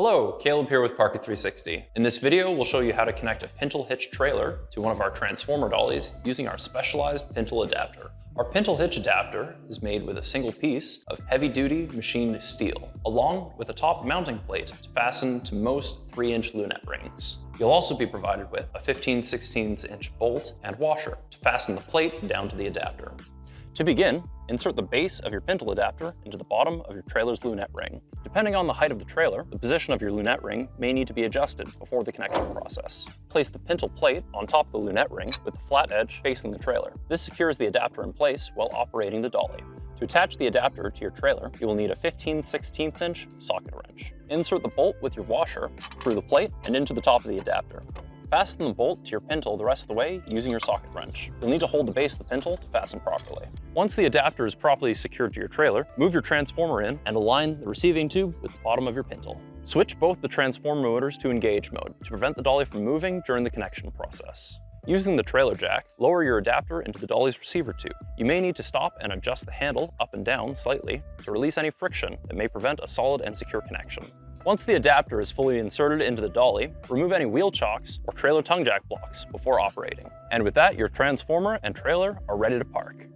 Hello, Caleb here with Parker360. In this video, we'll show you how to connect a Pintle Hitch trailer to one of our transformer dollies using our specialized Pintle adapter. Our Pintle Hitch adapter is made with a single piece of heavy-duty machined steel, along with a top mounting plate to fasten to most 3-inch Lunette rings. You'll also be provided with a 15/16" bolt and washer to fasten the plate down to the adapter. To begin, insert the base of your Pintle adapter into the bottom of your trailer's Lunette ring. Depending on the height of the trailer, the position of your Lunette ring may need to be adjusted before the connection process. Place the Pintle plate on top of the Lunette ring with the flat edge facing the trailer. This secures the adapter in place while operating the dolly. To attach the adapter to your trailer, you will need a 15/16" socket wrench. Insert the bolt with your washer through the plate and into the top of the adapter. Fasten the bolt to your Pintle the rest of the way using your socket wrench. You'll need to hold the base of the Pintle to fasten properly. Once the adapter is properly secured to your trailer, move your transformer in and align the receiving tube with the bottom of your Pintle. Switch both the transformer motors to engage mode to prevent the dolly from moving during the connection process. Using the trailer jack, lower your adapter into the dolly's receiver tube. You may need to stop and adjust the handle up and down slightly to release any friction that may prevent a solid and secure connection. Once the adapter is fully inserted into the dolly, remove any wheel chocks or trailer tongue jack blocks before operating. And with that, your transformer and trailer are ready to park.